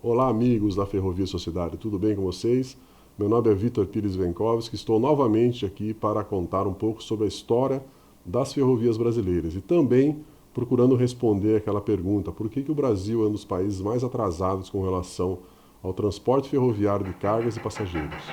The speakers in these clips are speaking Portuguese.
Olá, amigos da Ferrovia Sociedade, tudo bem com vocês? Meu nome é Vitor Pires Venkowski, estou novamente aqui para contar um pouco sobre a história das ferrovias brasileiras e também procurando responder aquela pergunta: por que o Brasil é um dos países mais atrasados com relação ao transporte ferroviário de cargas e passageiros?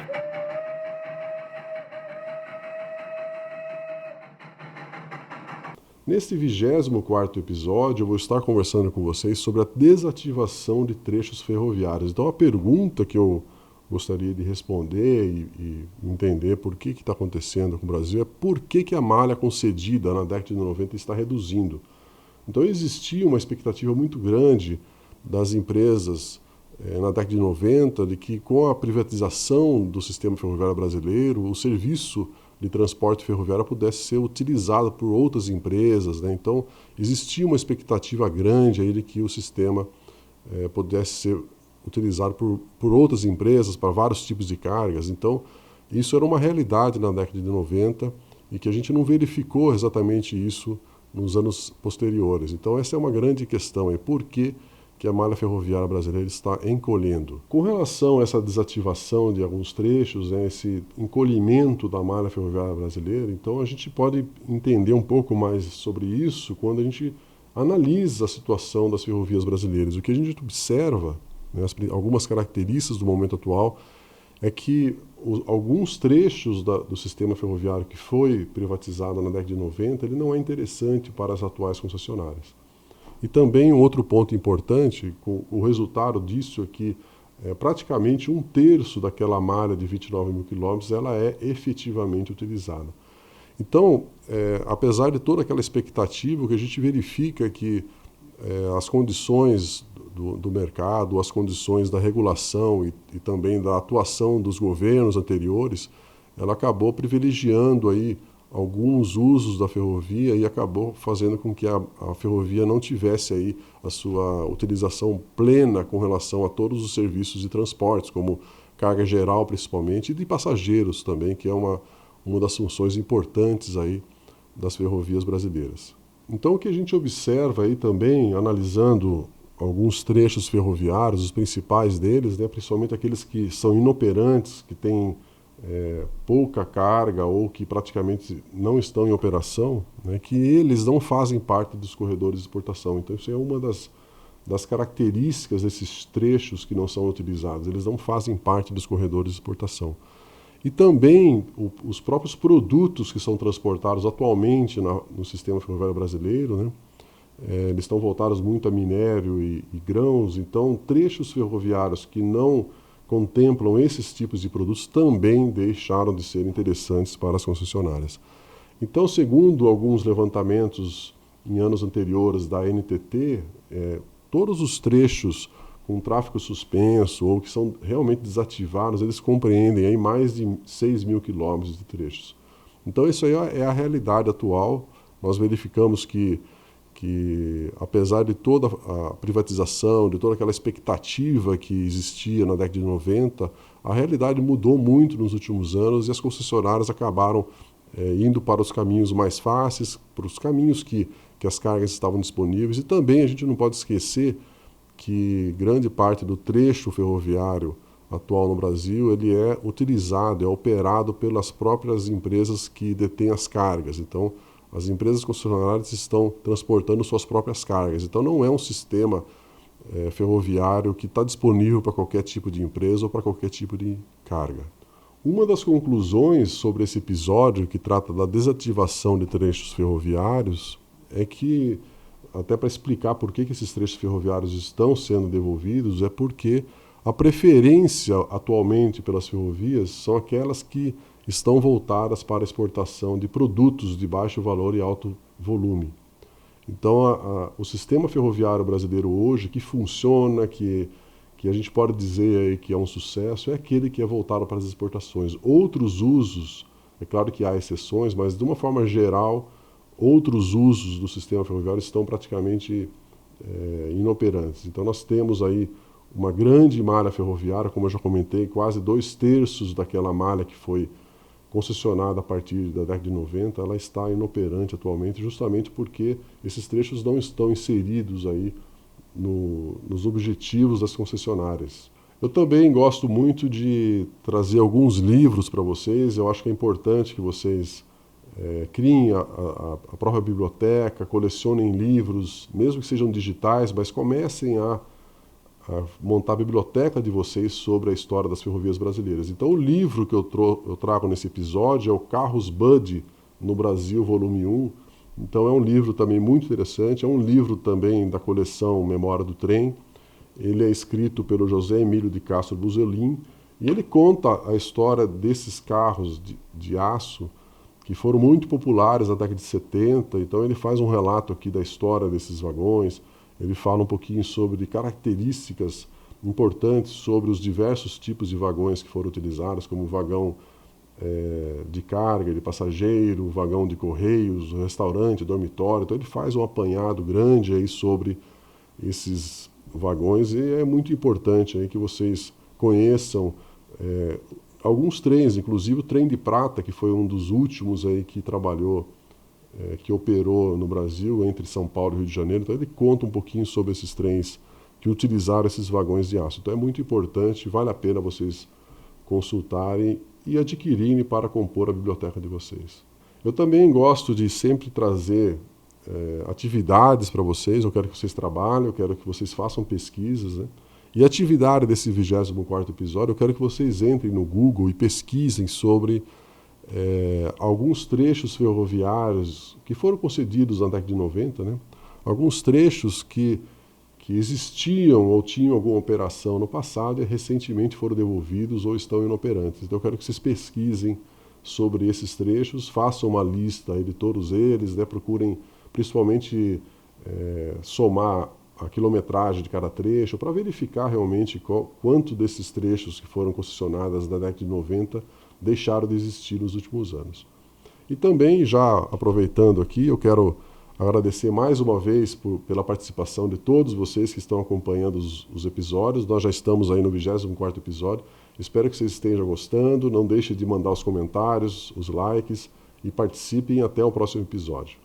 Neste 24º episódio, eu vou estar conversando com vocês sobre a desativação de trechos ferroviários. Então, a pergunta que eu gostaria de responder e entender por que está acontecendo com o Brasil é por que a malha concedida na década de 90 está reduzindo. Então, existia uma expectativa muito grande das empresas na década de 90 de que, com a privatização do sistema ferroviário brasileiro, o serviço de transporte ferroviário pudesse ser utilizado por outras empresas, né? Então, existia uma expectativa grande aí de que o sistema pudesse ser utilizado por outras empresas para vários tipos de cargas. Então, isso era uma realidade na década de 90 e que a gente não verificou exatamente isso nos anos posteriores. Então, essa é uma grande questão, por que a malha ferroviária brasileira está encolhendo. Com relação a essa desativação de alguns trechos, esse encolhimento da malha ferroviária brasileira, então a gente pode entender um pouco mais sobre isso quando a gente analisa a situação das ferrovias brasileiras. O que a gente observa, algumas características do momento atual, é que alguns trechos do sistema ferroviário que foi privatizado na década de 90, ele não é interessante para as atuais concessionárias. E também um outro ponto importante, o resultado disso é que praticamente 1/3 daquela malha de 29 mil quilômetros ela é efetivamente utilizada. Então, apesar de toda aquela expectativa, o que a gente verifica é que as condições do mercado, as condições da regulação e também da atuação dos governos anteriores, ela acabou privilegiando aí alguns usos da ferrovia e acabou fazendo com que a ferrovia não tivesse aí a sua utilização plena com relação a todos os serviços de transportes, como carga geral principalmente, e de passageiros também, que é uma das funções importantes aí das ferrovias brasileiras. Então, o que a gente observa aí também, analisando alguns trechos ferroviários, os principais deles, principalmente aqueles que são inoperantes, que têm pouca carga ou que praticamente não estão em operação, que eles não fazem parte dos corredores de exportação. Então, isso é uma das características desses trechos que não são utilizados. Eles não fazem parte dos corredores de exportação. E também os próprios produtos que são transportados atualmente no sistema ferroviário brasileiro, eles estão voltados muito a minério e grãos. Então, trechos ferroviários que não contemplam esses tipos de produtos também deixaram de ser interessantes para as concessionárias. Então, segundo alguns levantamentos em anos anteriores da NTT, todos os trechos com tráfego suspenso ou que são realmente desativados, eles compreendem aí mais de 6 mil quilômetros de trechos. Então, isso aí é a realidade atual. Nós verificamos que apesar de toda a privatização, de toda aquela expectativa que existia na década de 90, a realidade mudou muito nos últimos anos e as concessionárias acabaram indo para os caminhos mais fáceis, para os caminhos que as cargas estavam disponíveis. E também a gente não pode esquecer que grande parte do trecho ferroviário atual no Brasil ele é utilizado, é operado pelas próprias empresas que detêm as cargas. Então, as empresas concessionárias estão transportando suas próprias cargas. Então, não é um sistema ferroviário que está disponível para qualquer tipo de empresa ou para qualquer tipo de carga. Uma das conclusões sobre esse episódio, que trata da desativação de trechos ferroviários, é que, até para explicar por que esses trechos ferroviários estão sendo devolvidos, é porque a preferência atualmente pelas ferrovias são aquelas que estão voltadas para a exportação de produtos de baixo valor e alto volume. Então, o sistema ferroviário brasileiro hoje, que funciona, que a gente pode dizer aí que é um sucesso, é aquele que é voltado para as exportações. Outros usos, é claro que há exceções, mas de uma forma geral, outros usos do sistema ferroviário estão praticamente inoperantes. Então, nós temos aí uma grande malha ferroviária, como eu já comentei, quase 2/3 daquela malha que foi concessionada a partir da década de 90, ela está inoperante atualmente, justamente porque esses trechos não estão inseridos aí nos objetivos das concessionárias. Eu também gosto muito de trazer alguns livros para vocês. Eu acho que é importante que vocês criem a própria biblioteca, colecionem livros, mesmo que sejam digitais, mas comecem a montar a biblioteca de vocês sobre a história das ferrovias brasileiras. Então o livro que eu trago nesse episódio é o Carros Bud no Brasil, volume 1. Então é um livro também muito interessante, é um livro também da coleção Memória do Trem. Ele é escrito pelo José Emílio de Castro Buzelin e ele conta a história desses carros de aço que foram muito populares na década de 70. Então ele faz um relato aqui da história desses vagões, ele fala um pouquinho sobre características importantes sobre os diversos tipos de vagões que foram utilizados, como o vagão de carga, de passageiro, o vagão de correios, restaurante, dormitório. Então ele faz um apanhado grande aí sobre esses vagões e é muito importante aí que vocês conheçam alguns trens, inclusive o trem de prata, que foi um dos últimos aí que trabalhou, que operou no Brasil entre São Paulo e Rio de Janeiro. Então ele conta um pouquinho sobre esses trens que utilizaram esses vagões de aço. Então é muito importante, vale a pena vocês consultarem e adquirirem para compor a biblioteca de vocês. Eu também gosto de sempre trazer atividades para vocês. Eu quero que vocês trabalhem, eu quero que vocês façam pesquisas, né? E a atividade desse 24º episódio, eu quero que vocês entrem no Google e pesquisem sobre alguns trechos ferroviários que foram concedidos na década de 90, né? Alguns trechos que existiam ou tinham alguma operação no passado e recentemente foram devolvidos ou estão inoperantes. Então eu quero que vocês pesquisem sobre esses trechos, façam uma lista aí de todos eles, né? Procurem principalmente somar a quilometragem de cada trecho para verificar realmente quanto desses trechos que foram concessionados na década de 90 deixaram de existir nos últimos anos. E também, já aproveitando aqui, eu quero agradecer mais uma vez pela participação de todos vocês que estão acompanhando os episódios. Nós já estamos aí no 24º episódio. Espero que vocês estejam gostando. Não deixem de mandar os comentários, os likes e participem até o próximo episódio.